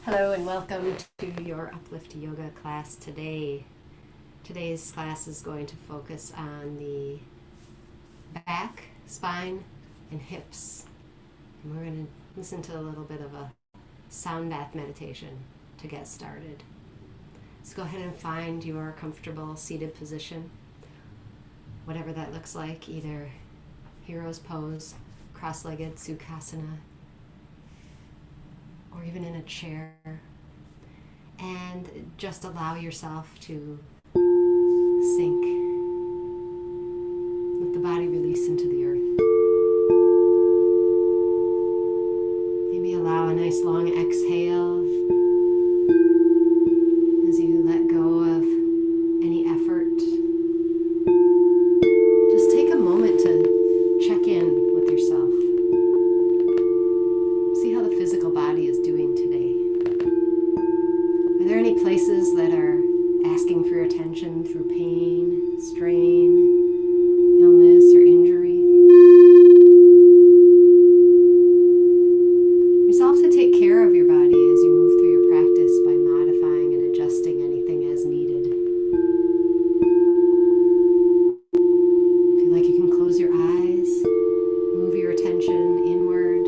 Hello and welcome to your Uplift Yoga class today. Today's class is going to focus on the back, spine, and hips. And we're going to listen to a little bit of a sound bath meditation to get started. So go ahead and find your comfortable seated position, whatever that looks like, either hero's pose, cross-legged sukhasana, or even in a chair, and just allow yourself to sink. Let the body release into the earth. Maybe allow a nice long exhale as you let go of any effort. Just take a moment to check in with yourself. See how the physical body is doing today. Are there any places that are asking for your attention through pain, strain, illness, or injury? Resolve to take care of your body as you move through your practice by modifying and adjusting anything as needed. Feel like you can close your eyes, move your attention inward.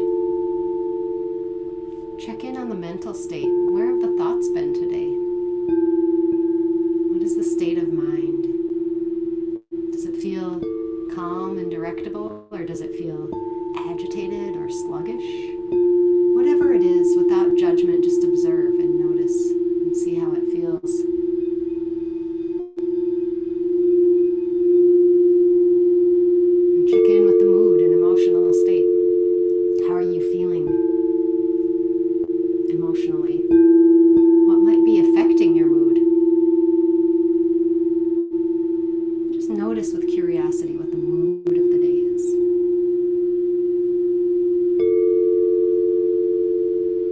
Check in on the mental state. Where have the thoughts been today? What is the state of mind? Does it feel calm and directable, or does it feel agitated or sluggish? Whatever it is, without judgment, just observe and notice and see how it feels. And check in with the mood and emotional state. How are you feeling emotionally? What might be affecting your mood? Just notice with curiosity what the mood of the day is.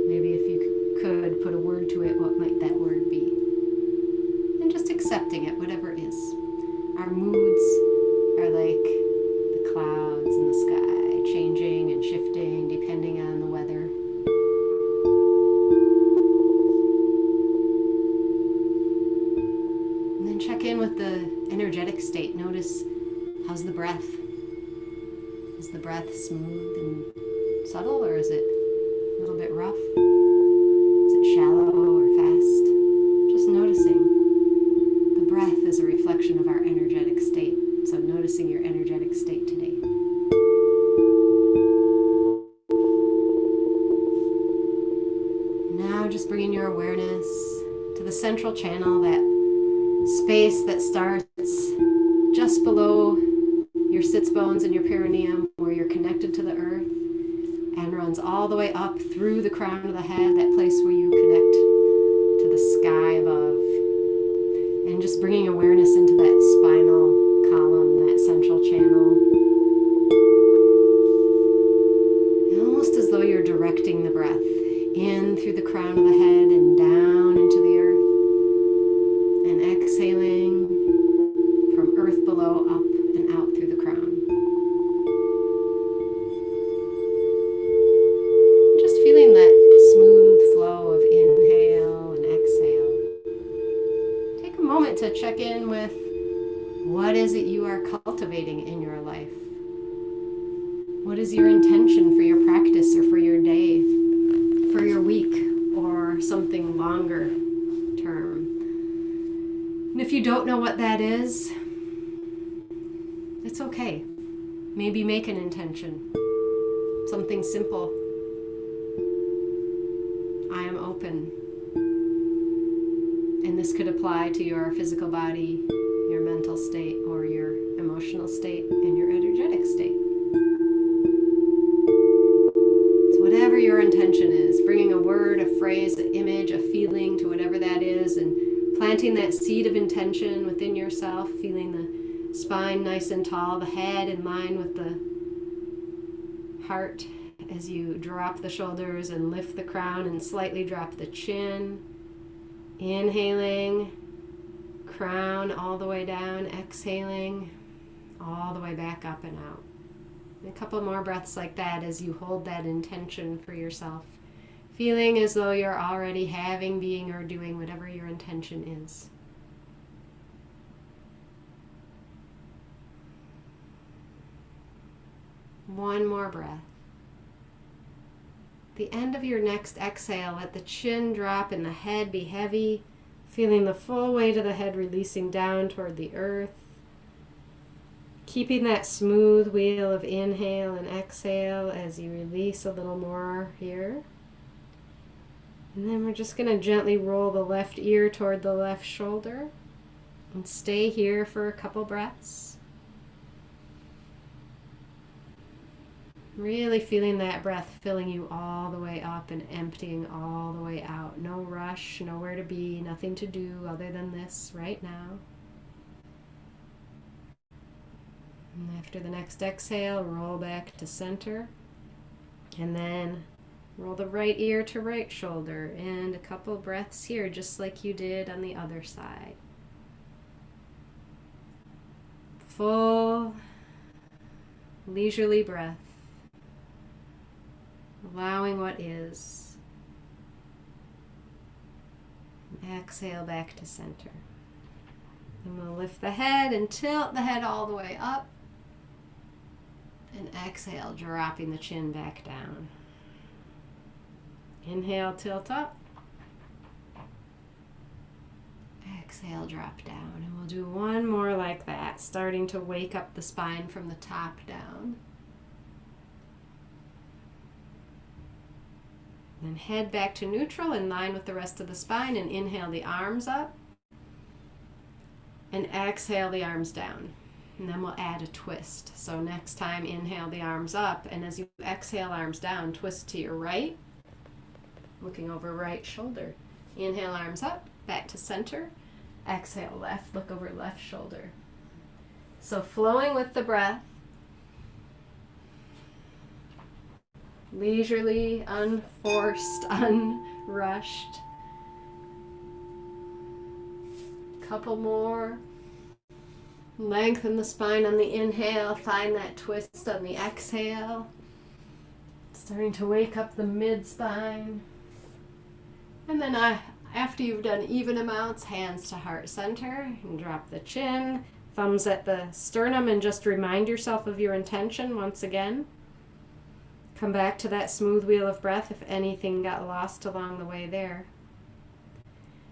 Maybe if you could put a word to it, what might that word be? And just accepting it, whatever it is. Our moods are like the clouds in the sky, changing and shifting depending on the weather. Check in with the energetic state. Notice, how's the breath? Is the breath smooth and subtle, or is it a little bit rough? Is it shallow or fast? Just noticing. The breath is a reflection of our energetic state. So noticing your energetic state today. Now just bringing your awareness to the central channel, that space that starts just below your sits bones and your perineum, where you're connected to the earth, and runs all the way up through the crown of the head, that place where you connect to the sky above. And just bringing awareness into that spinal column, that central channel. And almost as though you're directing the breath in through the crown of the head and down into the earth. And exhaling from earth below up and out through the crown. Just feeling that smooth flow of inhale and exhale. Take a moment to check in with what is it you are cultivating in your life. What is your intention for your practice or for your day, for your week, or something longer term? And if you don't know what that is, it's okay. Maybe make an intention. Something simple. I am open. And this could apply to your physical body, your mental state, or your emotional state, and your energetic state. So whatever your intention is, bringing a word, a phrase, an image, a feeling to whatever that is, and planting that seed of intention within yourself, feeling the spine nice and tall, the head in line with the heart as you drop the shoulders and lift the crown and slightly drop the chin. Inhaling, crown all the way down, exhaling, all the way back up and out. And a couple more breaths like that as you hold that intention for yourself. Feeling as though you're already having, being, or doing whatever your intention is. One more breath. The end of your next exhale, let the chin drop and the head be heavy, feeling the full weight of the head releasing down toward the earth. Keeping that smooth wheel of inhale and exhale as you release a little more here. And then we're just going to gently roll the left ear toward the left shoulder and stay here for a couple breaths. Really feeling that breath filling you all the way up and emptying all the way out. No rush, nowhere to be, nothing to do other than this right now. And after the next exhale, roll back to center. And then roll the right ear to right shoulder. And a couple breaths here, just like you did on the other side. Full, leisurely breath. Allowing what is. Exhale back to center. And we'll lift the head and tilt the head all the way up. And exhale, dropping the chin back down. Inhale, tilt up. Exhale, drop down. And we'll do one more like that, starting to wake up the spine from the top down. Then head back to neutral in line with the rest of the spine and inhale the arms up. And exhale the arms down. And then we'll add a twist. So next time, inhale the arms up, and as you exhale arms down, twist to your right, looking over right shoulder. Inhale arms up, back to center. Exhale left, look over left shoulder. So flowing with the breath. Leisurely, unforced, unrushed. Couple more. Lengthen the spine on the inhale, find that twist on the exhale. Starting to wake up the mid-spine. And then after you've done even amounts, hands to heart center, and drop the chin, thumbs at the sternum, and just remind yourself of your intention once again. Come back to that smooth wheel of breath if anything got lost along the way there.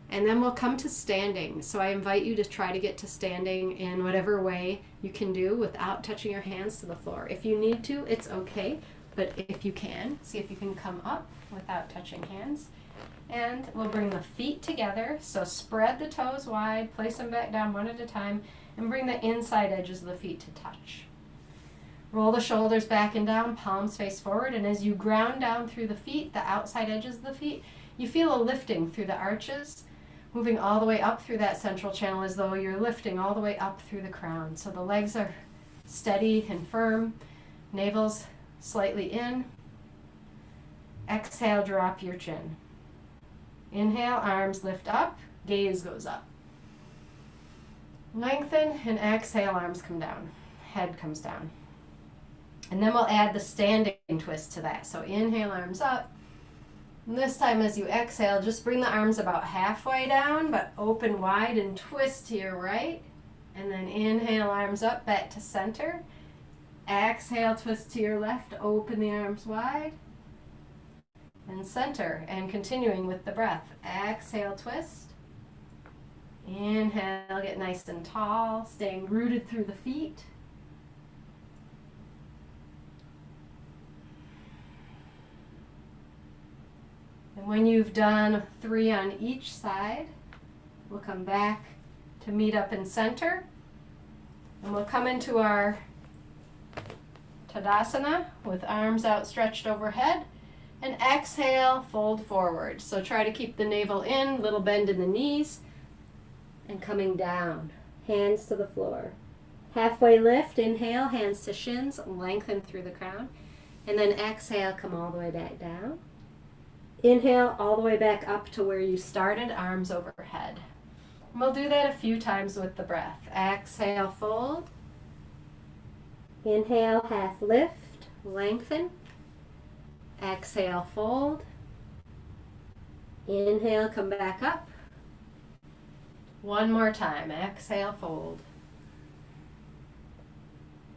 And then we'll come to standing. So I invite you to try to get to standing in whatever way you can do without touching your hands to the floor. If you need to, it's okay. But if you can, see if you can come up without touching hands. And we'll bring the feet together. So spread the toes wide, place them back down one at a time, and bring the inside edges of the feet to touch. Roll the shoulders back and down, palms face forward, and as you ground down through the feet, the outside edges of the feet, you feel a lifting through the arches, moving all the way up through that central channel as though you're lifting all the way up through the crown. So the legs are steady and firm, navel's slightly in. Exhale, drop your chin. Inhale, arms lift up, gaze goes up. Lengthen, and exhale, arms come down, head comes down. And then we'll add the standing twist to that. So inhale, arms up. And this time as you exhale, just bring the arms about halfway down, but open wide and twist to your right. And then inhale, arms up, back to center. Exhale, twist to your left, open the arms wide. And center, and continuing with the breath. Exhale, twist. Inhale, get nice and tall, staying rooted through the feet. And when you've done 3 on each side, we'll come back to meet up in center. And we'll come into our Tadasana with arms outstretched overhead. And exhale, fold forward. So try to keep the navel in, little bend in the knees. And coming down, hands to the floor. Halfway lift, inhale, hands to shins, lengthen through the crown. And then exhale, come all the way back down. Inhale all the way back up to where you started, arms overhead. And we'll do that a few times with the breath. Exhale, fold. Inhale, half lift, lengthen. Exhale, fold. Inhale, come back up. One more time. Exhale, fold.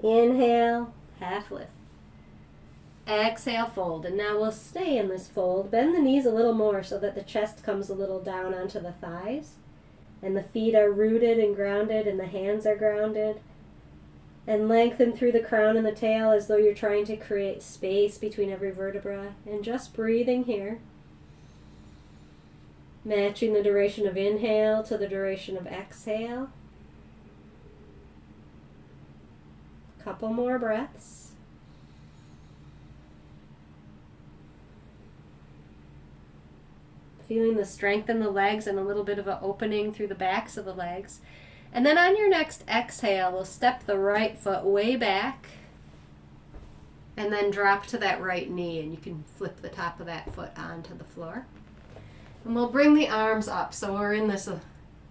Inhale, half lift. Exhale, fold. And now we'll stay in this fold. Bend the knees a little more so that the chest comes a little down onto the thighs. And the feet are rooted and grounded and the hands are grounded. And lengthen through the crown and the tail as though you're trying to create space between every vertebra. And just breathing here. Matching the duration of inhale to the duration of exhale. Couple more breaths. Feeling the strength in the legs and a little bit of an opening through the backs of the legs. And then on your next exhale, we'll step the right foot way back and then drop to that right knee, and you can flip the top of that foot onto the floor. And we'll bring the arms up, so we're in this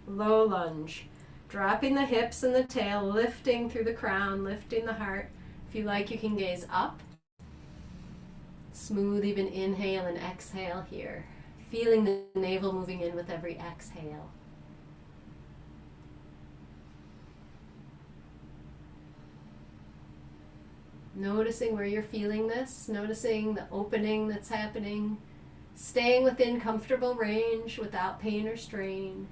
low lunge. Dropping the hips and the tail, lifting through the crown, lifting the heart. If you like, you can gaze up. Smooth, even inhale and exhale here. Feeling the navel moving in with every exhale. Noticing where you're feeling this, noticing the opening that's happening, staying within comfortable range without pain or strain.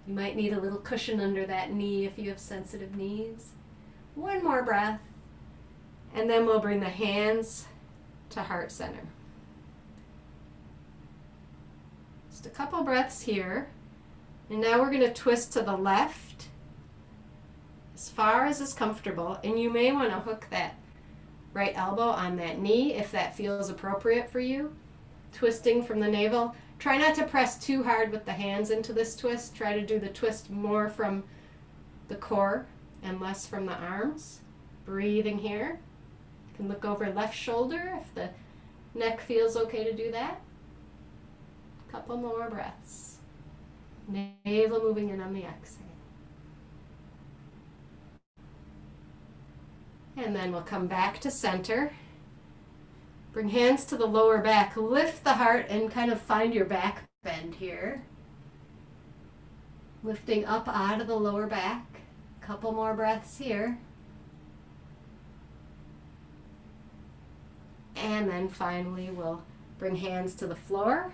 You might need a little cushion under that knee if you have sensitive knees. One more breath, and then we'll bring the hands to heart center. Just a couple breaths here. And now we're going to twist to the left as far as is comfortable. And you may want to hook that right elbow on that knee if that feels appropriate for you. Twisting from the navel. Try not to press too hard with the hands into this twist. Try to do the twist more from the core and less from the arms. Breathing here. You can look over left shoulder if the neck feels okay to do that. Couple more breaths. Navel moving in on the exhale. And then we'll come back to center. Bring hands to the lower back. Lift the heart and kind of find your back bend here. Lifting up out of the lower back. Couple more breaths here. And then finally we'll bring hands to the floor.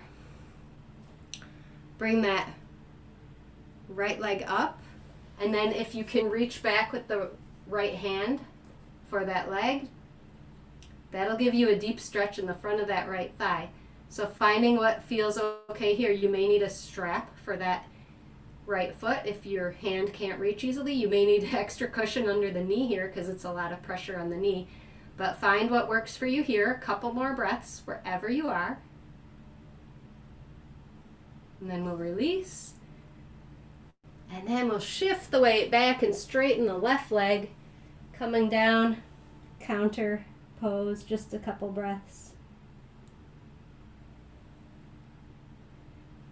Bring that right leg up. And then if you can reach back with the right hand for that leg, that'll give you a deep stretch in the front of that right thigh. So finding what feels okay here. You may need a strap for that right foot. If your hand can't reach easily, you may need extra cushion under the knee here because it's a lot of pressure on the knee. But find what works for you here. A couple more breaths wherever you are. And then we'll release. And then we'll shift the weight back and straighten the left leg. Coming down, counter pose, just a couple breaths.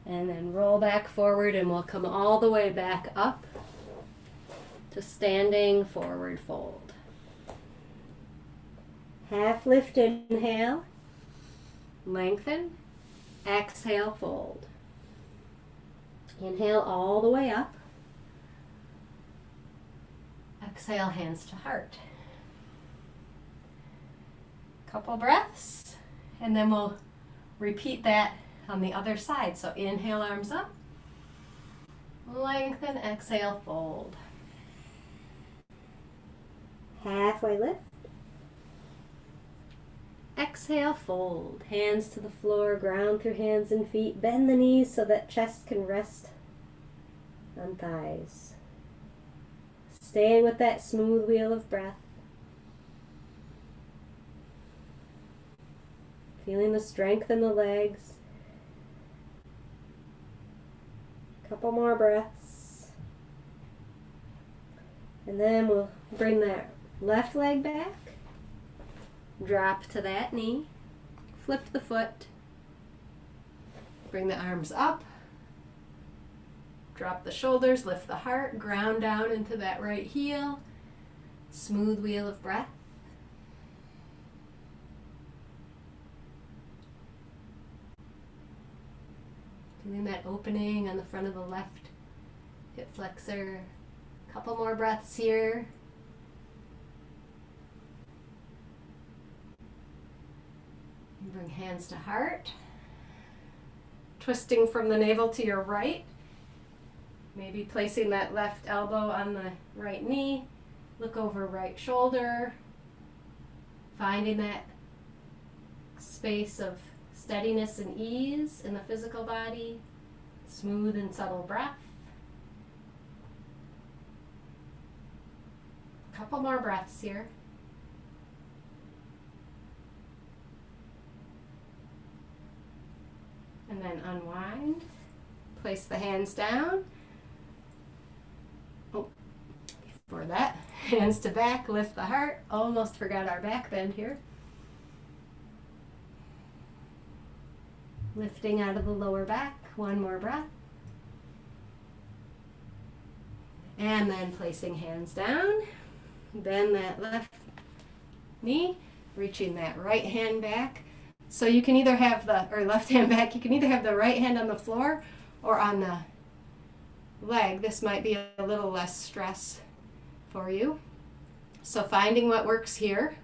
And then roll back forward and we'll come all the way back up to standing forward fold. Half lift, inhale, lengthen, exhale, fold. Inhale all the way up. Exhale, hands to heart. Couple breaths, and then we'll repeat that on the other side. So inhale, arms up. Lengthen, exhale, fold. Halfway lift. Exhale, fold. Hands to the floor, ground through hands and feet. Bend the knees so that chest can rest on thighs. Staying with that smooth wheel of breath. Feeling the strength in the legs. Couple more breaths. And then we'll bring that left leg back. Drop to that knee. Flip the foot. Bring the arms up. Drop the shoulders, lift the heart, ground down into that right heel. Smooth wheel of breath. Feeling that opening on the front of the left hip flexor. Couple more breaths here. And bring hands to heart. Twisting from the navel to your right. Maybe placing that left elbow on the right knee. Look over right shoulder. Finding that space of steadiness and ease in the physical body. Smooth and subtle breath. Couple more breaths here. And then unwind. Place the hands down. Oh, before that, hands to back, lift the heart. Almost forgot our back bend here. Lifting out of the lower back. One more breath. And then placing hands down. Bend that left knee, reaching that right hand back. So you can either have or left hand back, you can either have the right hand on the floor or on the leg. This might be a little less stress for you. So finding what works here.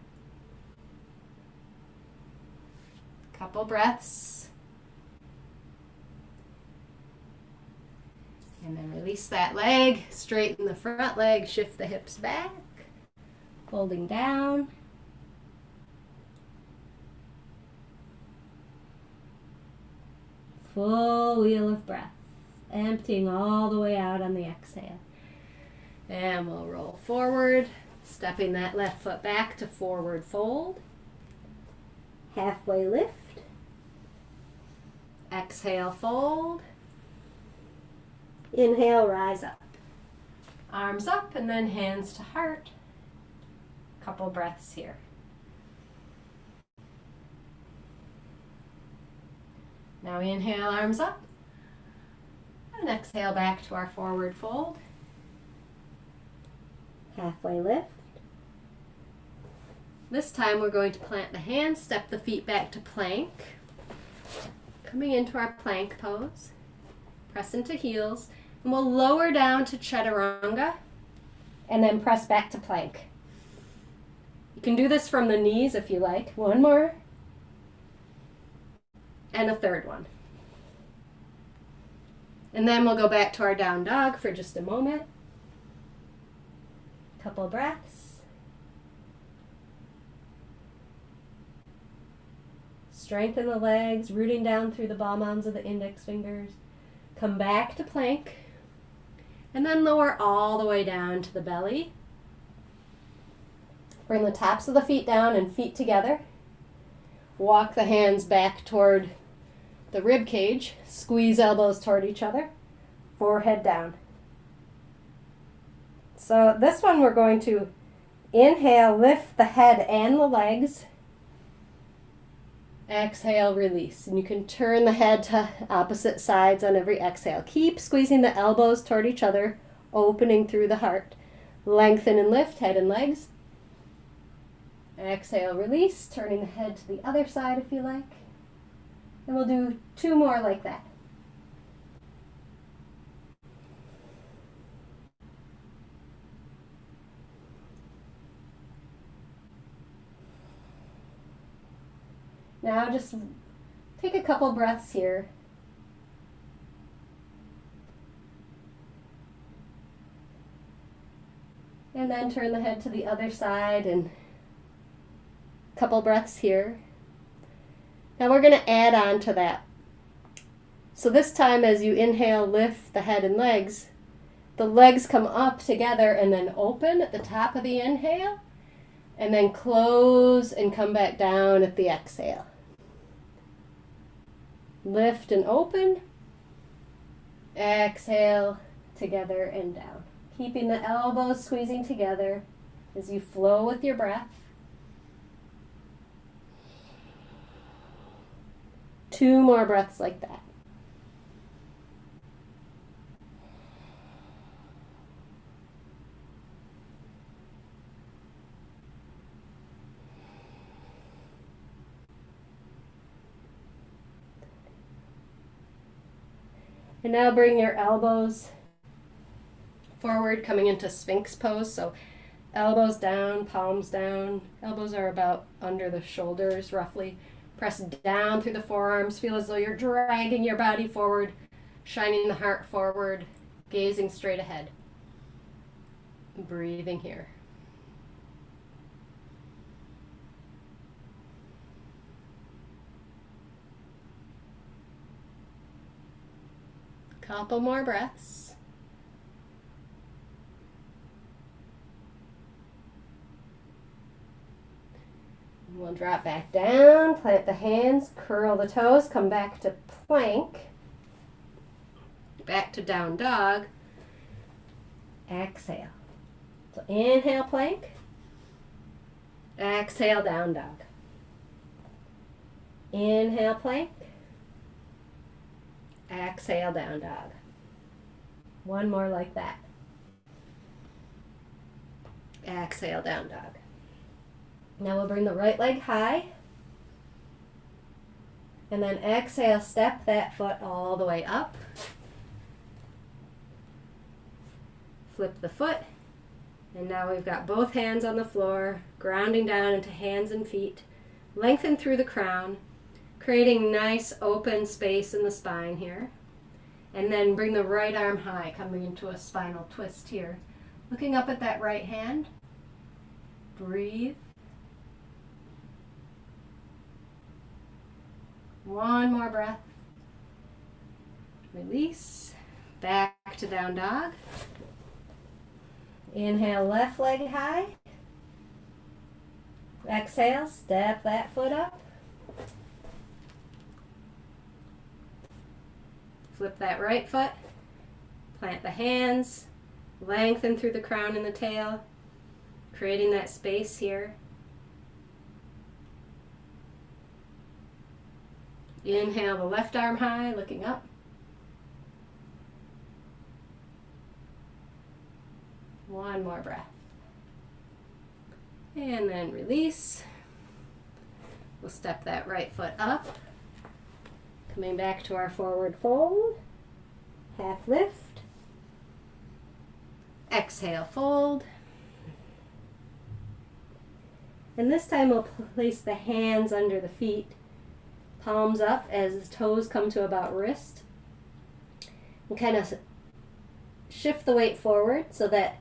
Couple breaths. And then release that leg, straighten the front leg, shift the hips back. Folding down. Full wheel of breath. Emptying all the way out on the exhale. And we'll roll forward, stepping that left foot back to forward fold. Halfway lift. Exhale, fold. Inhale, rise up. Arms up and then hands to heart. Couple breaths here. Now inhale, arms up. And exhale back to our forward fold. Halfway lift. This time we're going to plant the hands, step the feet back to plank. Coming into our plank pose. Press into heels. And we'll lower down to chaturanga. And then press back to plank. You can do this from the knees if you like. One more. And a third one. And then we'll go back to our down dog for just a moment. Couple breaths. Strengthen the legs, rooting down through the ball mounds of the index fingers. Come back to plank. And then lower all the way down to the belly. Bring the tops of the feet down and feet together. Walk the hands back toward the rib cage. Squeeze elbows toward each other. Forehead down. So this one we're going to inhale, lift the head and the legs. Exhale, release. And you can turn the head to opposite sides on every exhale. Keep squeezing the elbows toward each other, opening through the heart. Lengthen and lift, head and legs. Exhale, release, turning the head to the other side if you like. And we'll do two more like that. Now just take a couple breaths here. And then turn the head to the other side and couple breaths here. Now we're going to add on to that. So this time as you inhale, lift the head and legs, the legs come up together and then open at the top of the inhale, and then close and come back down at the exhale. Lift and open. Exhale, together and down. Keeping the elbows squeezing together as you flow with your breath. Two more breaths like that. And now bring your elbows forward, coming into Sphinx pose. So elbows down, palms down. Elbows are about under the shoulders, roughly. Press down through the forearms. Feel as though you're dragging your body forward, shining the heart forward, gazing straight ahead. Breathing here. Couple more breaths. We'll drop back down, plant the hands, curl the toes, come back to plank, back to down dog, exhale. So inhale plank, exhale down dog. Inhale plank, exhale down dog. One more like that. Exhale down dog. Now we'll bring the right leg high. And then exhale, step that foot all the way up. Flip the foot. And now we've got both hands on the floor, grounding down into hands and feet. Lengthen through the crown, creating nice open space in the spine here. And then bring the right arm high, coming into a spinal twist here. Looking up at that right hand. Breathe. One more breath. Release. Back to down dog. Inhale, left leg high. Exhale, step that foot up. Flip that right foot. Plant the hands. Lengthen through the crown and the tail, creating that space here. Inhale the left arm high, looking up. One more breath. And then release. We'll step that right foot up. Coming back to our forward fold. Half lift. Exhale, fold. And this time we'll place the hands under the feet. Palms up as toes come to about wrist. And kind of shift the weight forward so that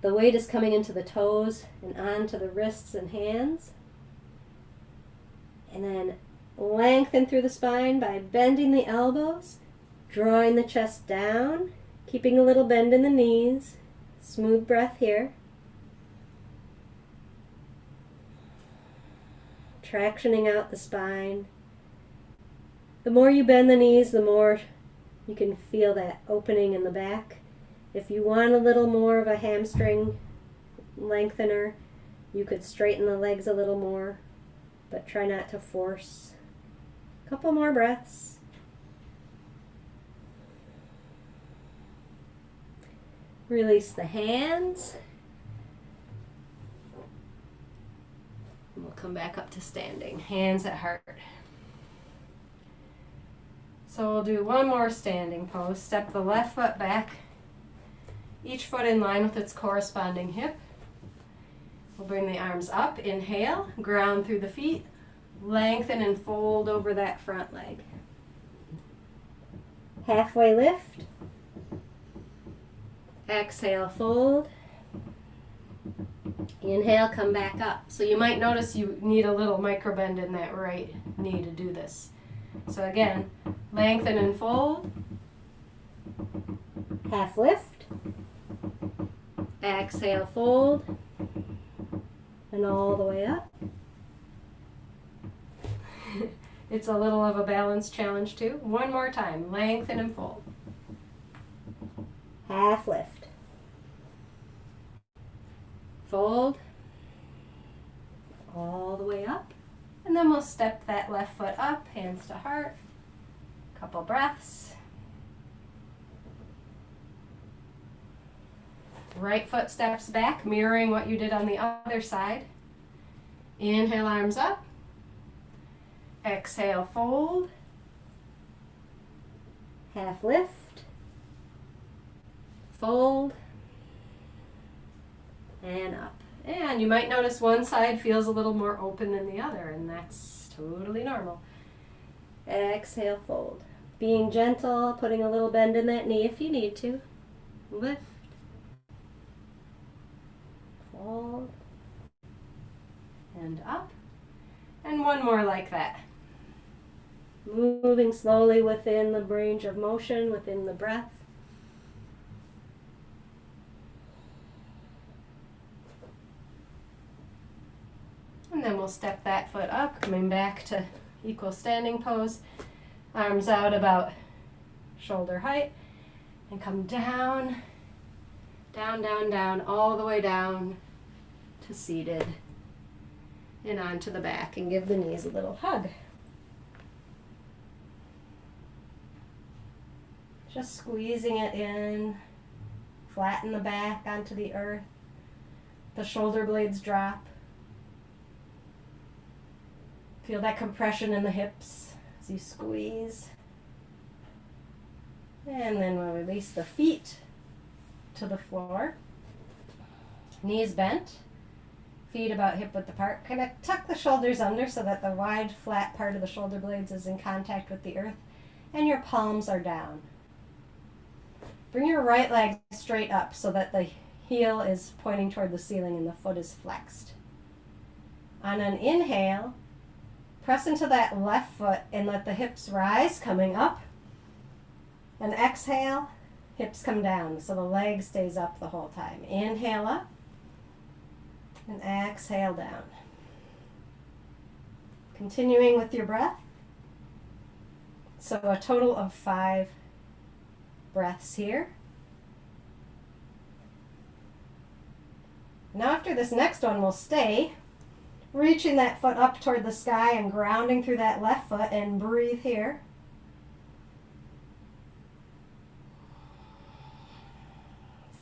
the weight is coming into the toes and onto the wrists and hands. And then lengthen through the spine by bending the elbows, drawing the chest down, keeping a little bend in the knees. Smooth breath here. Tractioning out the spine. The more you bend the knees, the more you can feel that opening in the back. If you want a little more of a hamstring lengthener, you could straighten the legs a little more, but try not to force. A couple more breaths. Release the hands. And we'll come back up to standing. Hands at heart. So we'll do one more standing pose. Step the left foot back. Each foot in line with its corresponding hip. We'll bring the arms up. Inhale. Ground through the feet. Lengthen and fold over that front leg. Halfway lift. Exhale, fold. Inhale, come back up. So you might notice you need a little micro bend in that right knee to do this. So again, lengthen and fold. Half lift. Exhale, fold. And all the way up. It's a little of a balance challenge too. One more time. Lengthen and fold. Half lift. Fold. All the way up. And then we'll step that left foot up, hands to heart. Couple breaths. Right foot steps back, mirroring what you did on the other side. Inhale, arms up. Exhale, fold. Half lift, fold, and up. And you might notice one side feels a little more open than the other, and that's totally normal. Exhale, fold. Being gentle, putting a little bend in that knee if you need to. Lift, fold, and up. And one more like that. Moving slowly within the range of motion, within the breath. And then we'll step that foot up, coming back to equal standing pose. Arms out about shoulder height. And come down, down, down, down, all the way down to seated. And onto the back, and give the knees a little hug. Just squeezing it in, flatten the back onto the earth. The shoulder blades drop. Feel that compression in the hips as you squeeze. And then we'll release the feet to the floor. Knees bent, feet about hip width apart. Kind of tuck the shoulders under so that the wide, flat part of the shoulder blades is in contact with the earth, and your palms are down. Bring your right leg straight up so that the heel is pointing toward the ceiling and the foot is flexed. On an inhale, press into that left foot and let the hips rise, coming up. And exhale, hips come down, so the leg stays up the whole time. Inhale up, and exhale down. Continuing with your breath. So a total of 5 breaths here. Now after this next one, we'll stay reaching that foot up toward the sky and grounding through that left foot, and breathe here.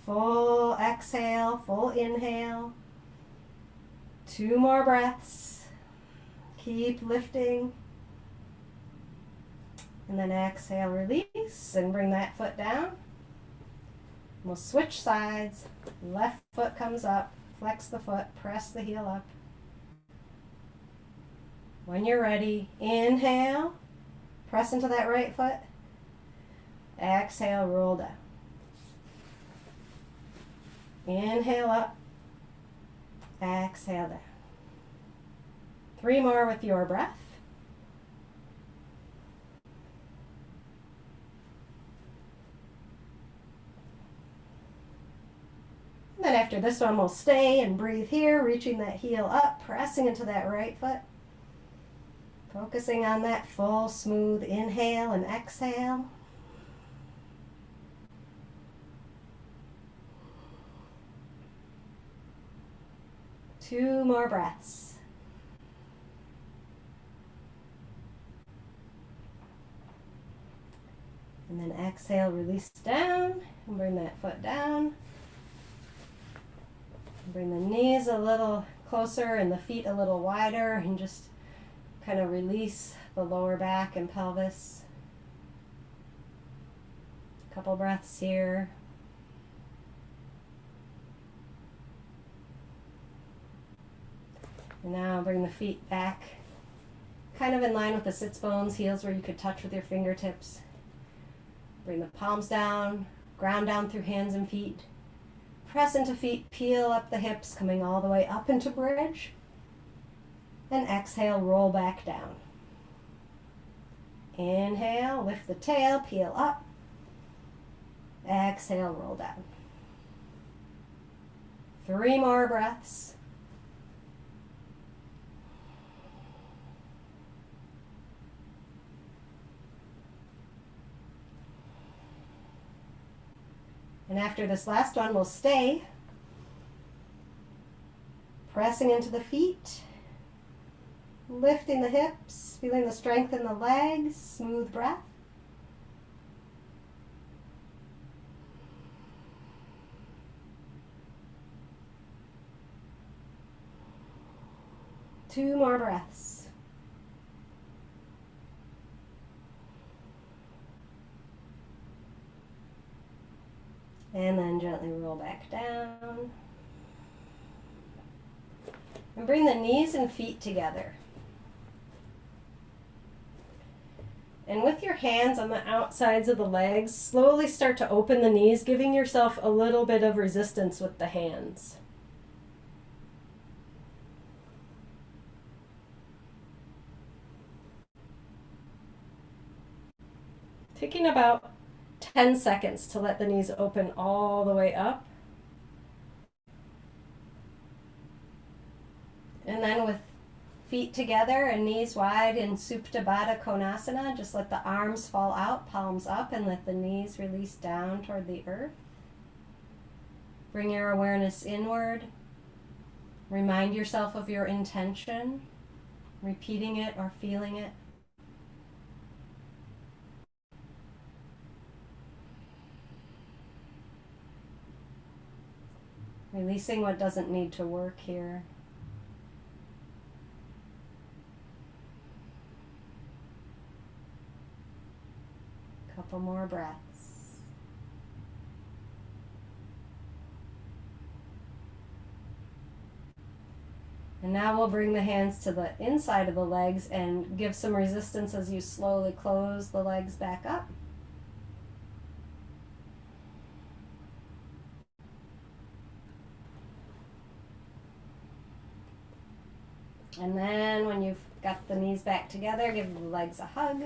Full exhale, full inhale. 2 more breaths. Keep lifting. And then exhale, release, and bring that foot down. We'll switch sides. Left foot comes up. Flex the foot, press the heel up. When you're ready, inhale. Press into that right foot. Exhale, roll down. Inhale up. Exhale down. 3 more with your breath. And then after this one, we'll stay and breathe here, reaching that heel up, pressing into that right foot. Focusing on that full, smooth inhale and exhale. Two more breaths. And then exhale, release down, and bring that foot down. Bring the knees a little closer and the feet a little wider, and just kind of release the lower back and pelvis. Couple breaths here. And now bring the feet back, kind of in line with the sits bones, heels where you could touch with your fingertips. Bring the palms down, ground down through hands and feet. Press into feet, peel up the hips, coming all the way up into bridge. And exhale, roll back down. Inhale, lift the tail, peel up. Exhale, roll down. 3 more breaths. And after this last one, we'll stay. Pressing into the feet. Lifting the hips, feeling the strength in the legs, smooth breath. Two more breaths. And then gently roll back down. And bring the knees and feet together. And with your hands on the outsides of the legs, slowly start to open the knees, giving yourself a little bit of resistance with the hands. Taking about 10 seconds to let the knees open all the way up. And then with feet together and knees wide in Supta Baddha Konasana, just let the arms fall out, palms up, and let the knees release down toward the earth. Bring your awareness inward. Remind yourself of your intention, repeating it or feeling it. Releasing what doesn't need to work here. Couple more breaths. And now we'll bring the hands to the inside of the legs and give some resistance as you slowly close the legs back up. And then when you've got the knees back together, give the legs a hug.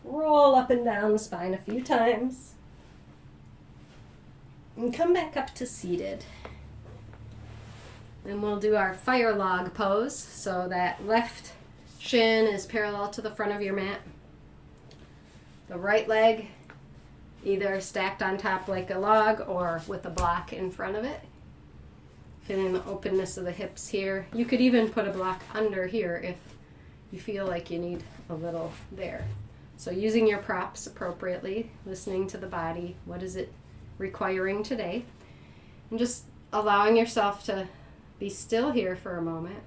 Roll up and down the spine a few times. And come back up to seated. And we'll do our fire log pose. So that left shin is parallel to the front of your mat. The right leg either stacked on top like a log or with a block in front of it. Feeling the openness of the hips here. You could even put a block under here if you feel like you need a little there. So using your props appropriately, listening to the body, what is it requiring today? And just allowing yourself to be still here for a moment.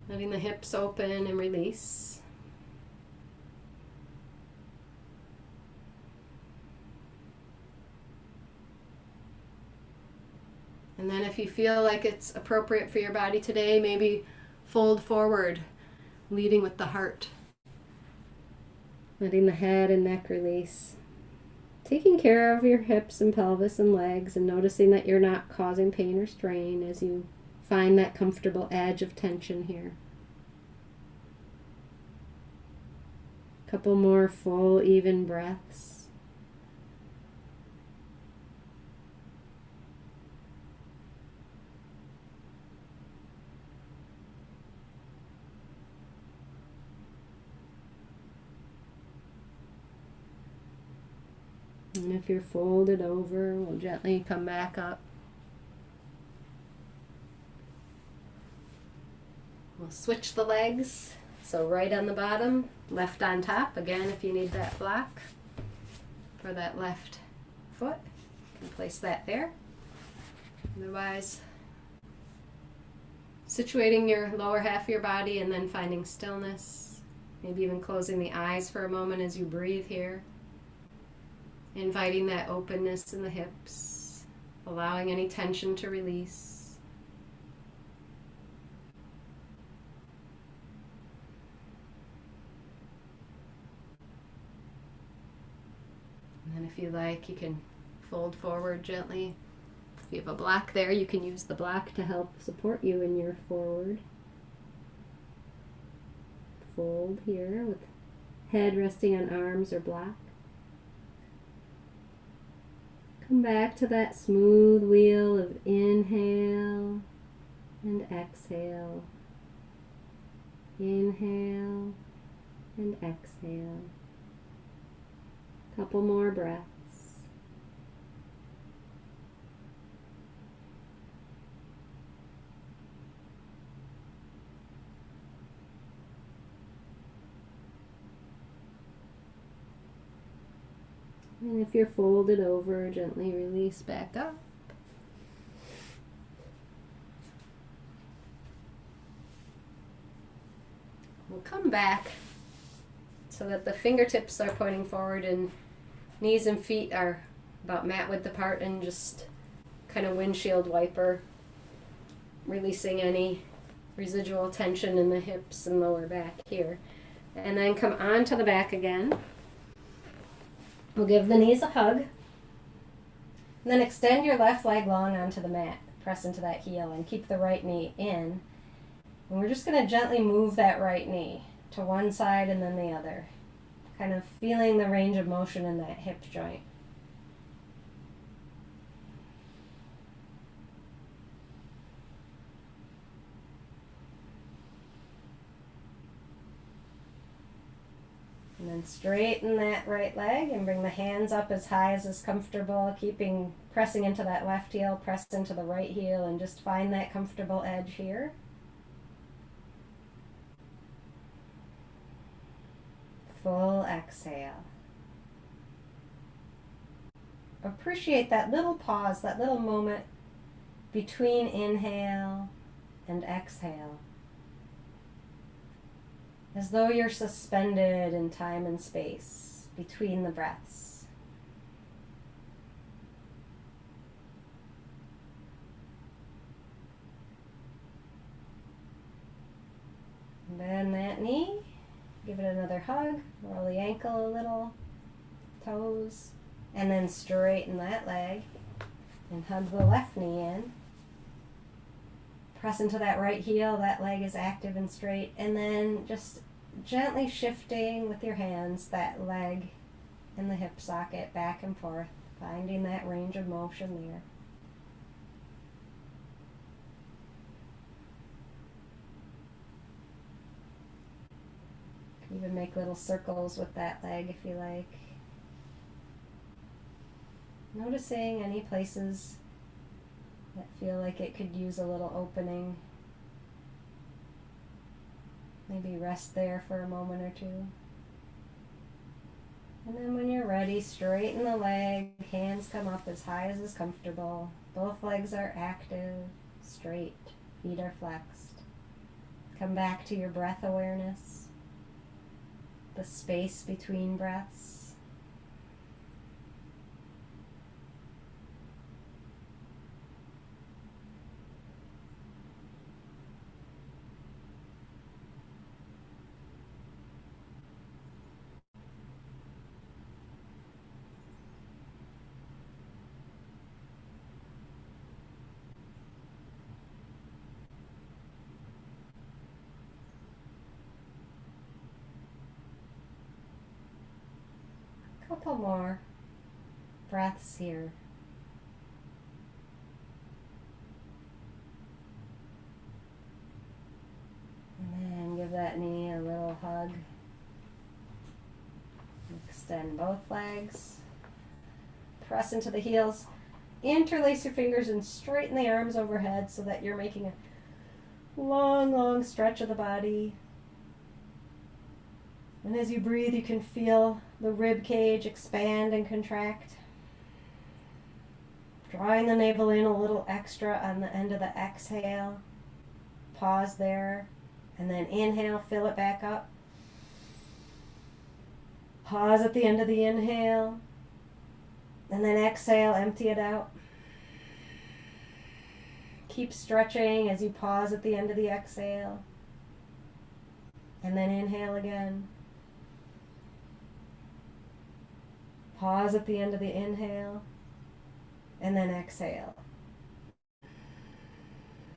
Letting the hips open and release. And then if you feel like it's appropriate for your body today, maybe fold forward, leading with the heart. Letting the head and neck release. Taking care of your hips and pelvis and legs and noticing that you're not causing pain or strain as you find that comfortable edge of tension here. Couple more full, even breaths. And if you're folded over, we'll gently come back up. We'll switch the legs. So right on the bottom, left on top. Again, if you need that block for that left foot, you can place that there. Otherwise, situating your lower half of your body and then finding stillness. Maybe even closing the eyes for a moment as you breathe here. Inviting that openness in the hips, allowing any tension to release. And then if you like, you can fold forward gently. If you have a block there, you can use the block to help support you in your forward. Fold here with head resting on arms or block. Come back to that smooth wheel of inhale and exhale. Inhale and exhale. Couple more breaths. And if you're folded over, gently release back up. We'll come back so that the fingertips are pointing forward and Knees and feet are about mat width apart, and just kind of windshield wiper, releasing any residual tension in the hips and lower back here. And then come onto the back again. We'll give the knees a hug. And then extend your left leg long onto the mat. Press into that heel and keep the right knee in. And we're just going to gently move that right knee to one side and then the other. Kind of feeling the range of motion in that hip joint. And then straighten that right leg and bring the hands up as high as is comfortable, pressing into that left heel, press into the right heel, and just find that comfortable edge here. Full exhale. Appreciate that little pause, that little moment between inhale and exhale. As though you're suspended in time and space between the breaths. Bend that knee, give it another hug, roll the ankle a little, toes, and then straighten that leg and hug the left knee in. Press into that right heel, that leg is active and straight, and then just gently shifting with your hands that leg and the hip socket back and forth, finding that range of motion there. You can even make little circles with that leg if you like. Noticing any places that feel like it could use a little opening. Maybe rest there for a moment or two. And then when you're ready, straighten the leg, hands come up as high as is comfortable. Both legs are active, straight, feet are flexed. Come back to your breath awareness, the space between breaths. Couple more breaths here. And then give that knee a little hug. Extend both legs. Press into the heels. Interlace your fingers and straighten the arms overhead so that you're making a long, long stretch of the body. And as you breathe, you can feel the rib cage expand and contract. Drawing the navel in a little extra on the end of the exhale. Pause there. And then inhale, fill it back up. Pause at the end of the inhale. And then exhale, empty it out. Keep stretching as you pause at the end of the exhale. And then inhale again. Pause at the end of the inhale, and then exhale.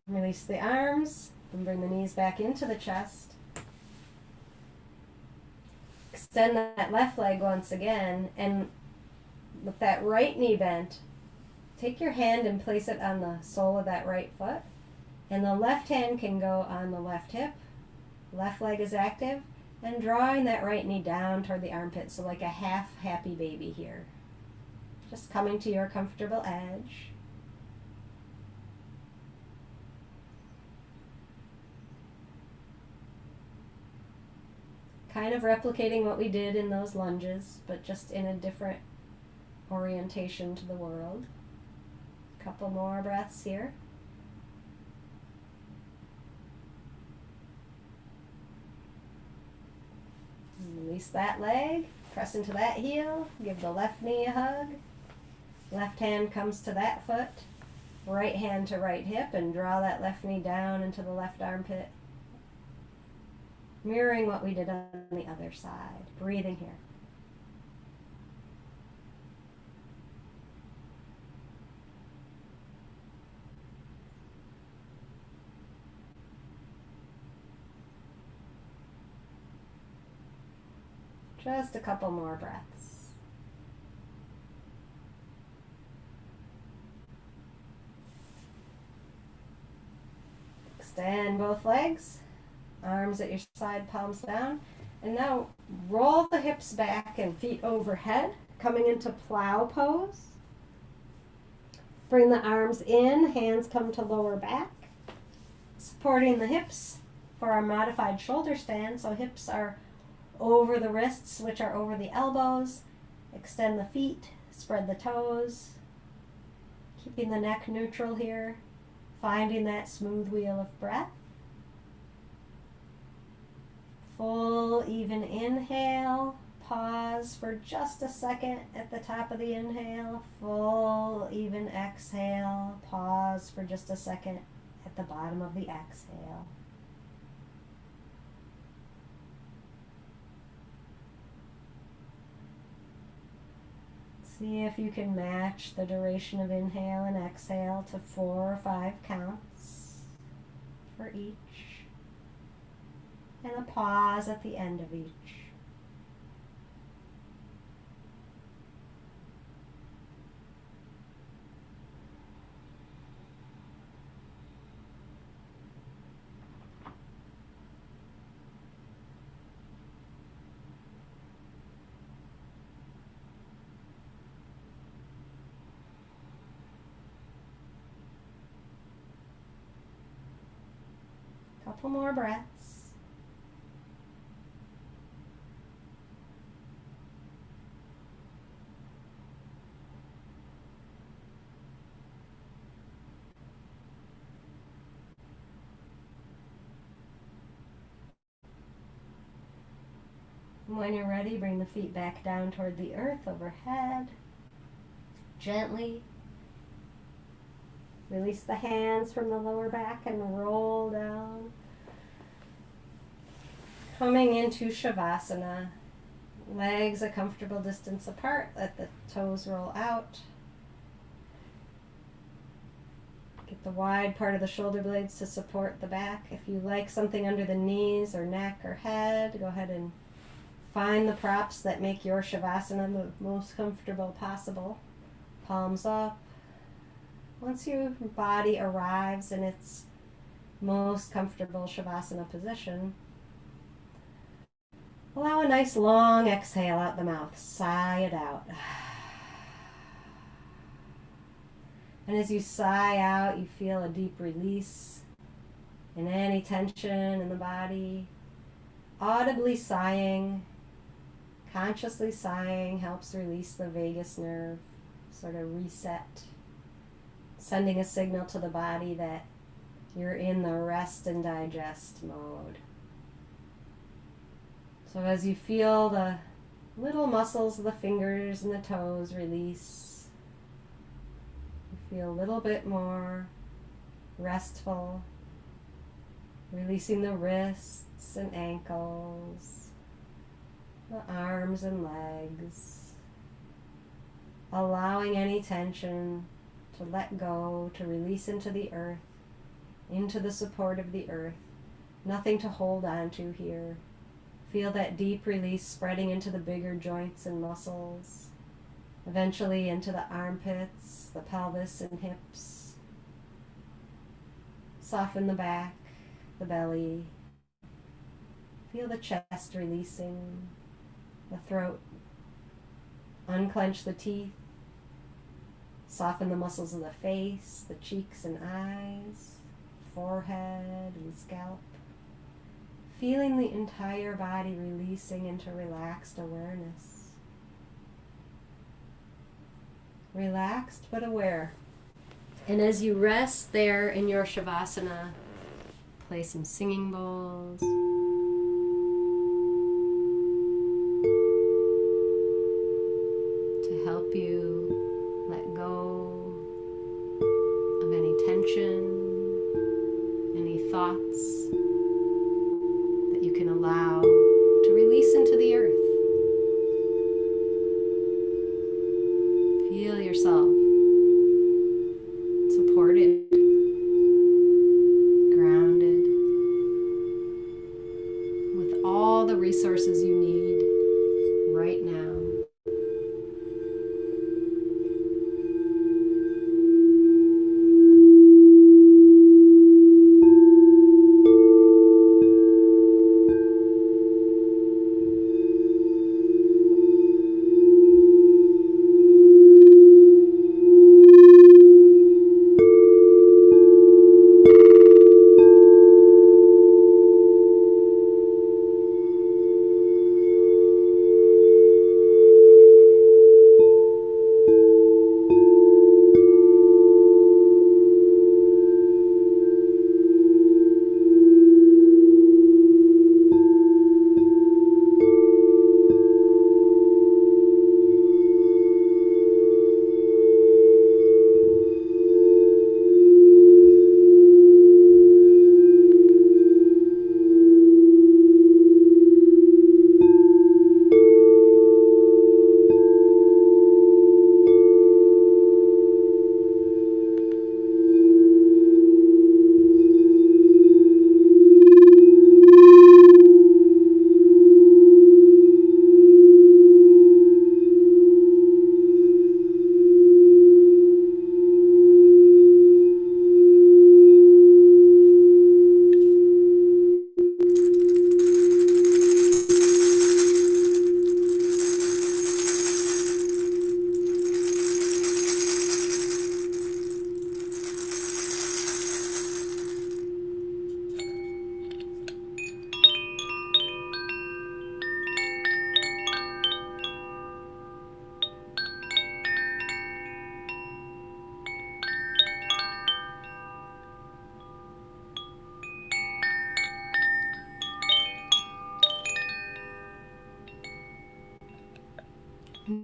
Release the arms, and bring the knees back into the chest. Extend that left leg once again, and with that right knee bent, take your hand and place it on the sole of that right foot, and the left hand can go on the left hip. Left leg is active. And drawing that right knee down toward the armpit, so like a half happy baby here. Just coming to your comfortable edge. Kind of replicating what we did in those lunges, but just in a different orientation to the world. Couple more breaths here. Release that leg. Press into that heel. Give the left knee a hug. Left hand comes to that foot. Right hand to right hip, and draw that left knee down into the left armpit. Mirroring what we did on the other side. Breathing here. Just a couple more breaths. Extend both legs. Arms at your side, palms down. And now roll the hips back and feet overhead, coming into plow pose. Bring the arms in, hands come to lower back. Supporting the hips for our modified shoulder stand. So hips are over the wrists, which are over the elbows. Extend the feet, spread the toes. Keeping the neck neutral here. Finding that smooth wheel of breath. Full, even inhale. Pause for just a second at the top of the inhale. Full, even exhale. Pause for just a second at the bottom of the exhale. See if you can match the duration of inhale and exhale to 4 or 5 counts for each. And a pause at the end of each. Couple more breaths. And when you're ready, bring the feet back down toward the earth overhead. Gently release the hands from the lower back and roll down. Coming into Shavasana. Legs a comfortable distance apart. Let the toes roll out. Get the wide part of the shoulder blades to support the back. If you like something under the knees or neck or head, go ahead and find the props that make your Shavasana the most comfortable possible. Palms up. Once your body arrives in its most comfortable Shavasana position, allow a nice long exhale out the mouth. Sigh it out. And as you sigh out, you feel a deep release in any tension in the body. Audibly sighing, consciously sighing helps release the vagus nerve, sort of reset, sending a signal to the body that you're in the rest and digest mode. So as you feel the little muscles of the fingers and the toes release, you feel a little bit more restful, releasing the wrists and ankles, the arms and legs, allowing any tension to let go, to release into the earth, into the support of the earth. Nothing to hold on to here. Feel that deep release spreading into the bigger joints and muscles, eventually into the armpits, the pelvis and hips. Soften the back, the belly. Feel the chest releasing, the throat. Unclench the teeth. Soften the muscles of the face, the cheeks and eyes, forehead and scalp. Feeling the entire body releasing into relaxed awareness. Relaxed but aware. And as you rest there in your Shavasana, play some singing bowls. can allow to release into the earth. Feel yourself supported, grounded, with all the resources you need right now.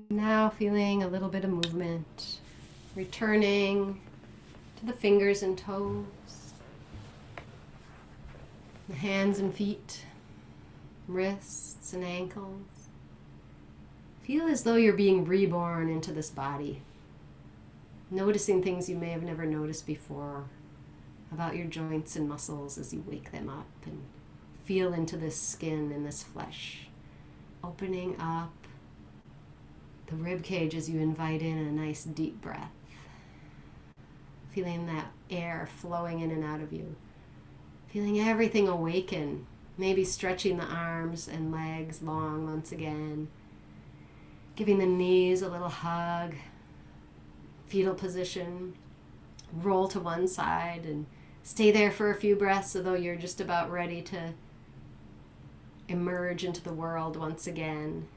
Now feeling a little bit of movement, returning to the fingers and toes, the hands and feet, wrists and ankles. Feel as though you're being reborn into this body, noticing things you may have never noticed before about your joints and muscles as you wake them up and feel into this skin and this flesh, opening up the rib cage as you invite in a nice deep breath, feeling that air flowing in and out of you, feeling everything awaken, maybe stretching the arms and legs long once again, giving the knees a little hug, fetal position, roll to one side and stay there for a few breaths as though you're just about ready to emerge into the world once again.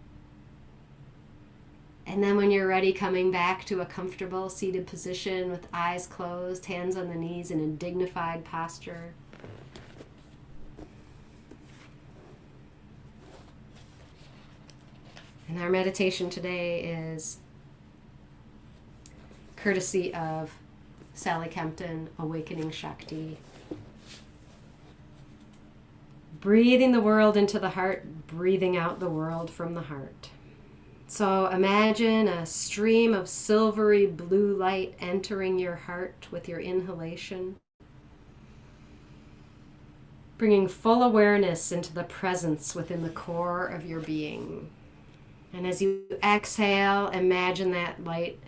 And then when you're ready, coming back to a comfortable seated position with eyes closed, hands on the knees in a dignified posture. And our meditation today is courtesy of Sally Kempton, Awakening Shakti. Breathing the world into the heart, breathing out the world from the heart. So imagine a stream of silvery blue light entering your heart with your inhalation, bringing full awareness into the presence within the core of your being. And as you exhale, imagine that light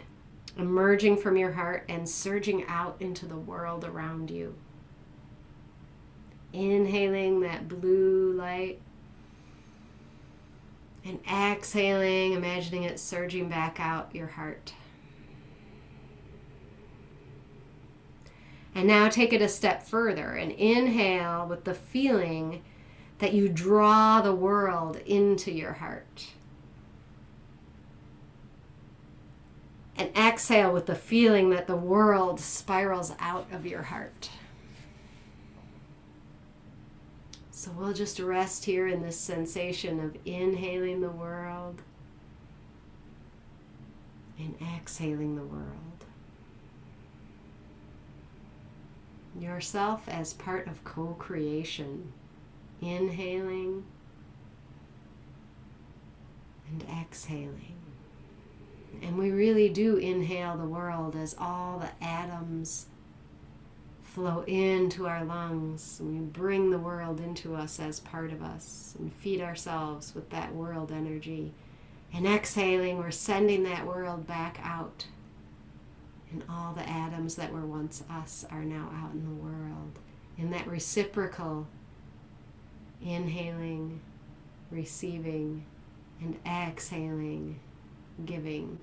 emerging from your heart and surging out into the world around you. Inhaling that blue light and exhaling, imagining it surging back out your heart. And now take it a step further and inhale with the feeling that you draw the world into your heart. And exhale with the feeling that the world spirals out of your heart. So we'll just rest here in this sensation of inhaling the world and exhaling the world. Yourself as part of co-creation Inhaling and exhaling. And we really do inhale the world as all the atoms flow into our lungs. And we bring the world into us as part of us and feed ourselves with that world energy. And exhaling, we're sending that world back out. And all the atoms that were once us are now out in the world. In that reciprocal inhaling, receiving, and exhaling, giving.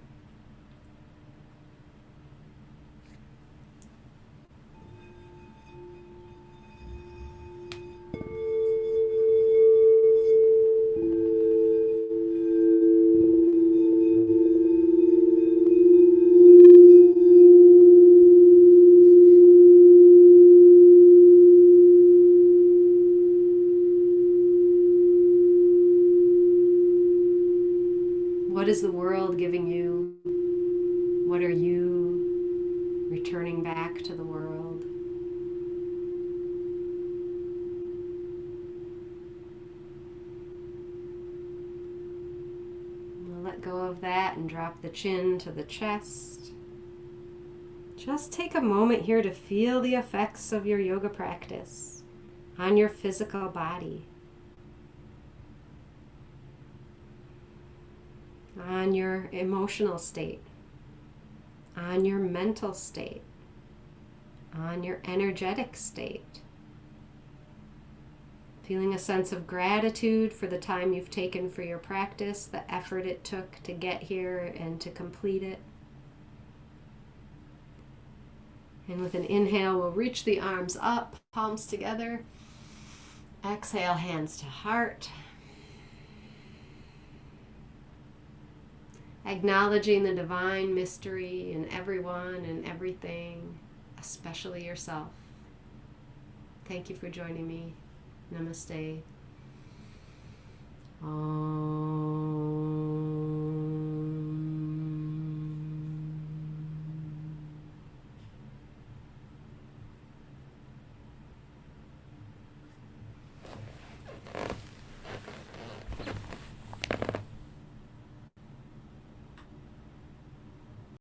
What is the world giving you? What are you returning back to the world? We'll let go of that and drop the chin to the chest. Just take a moment here to feel the effects of your yoga practice on your physical body, on your emotional state, on your mental state, on your energetic state. Feeling a sense of gratitude for the time you've taken for your practice, the effort it took to get here and to complete it. And with an inhale, we'll reach the arms up, palms together. Exhale, hands to heart. Acknowledging the divine mystery in everyone and everything, especially yourself. Thank you for joining me. Namaste. Om.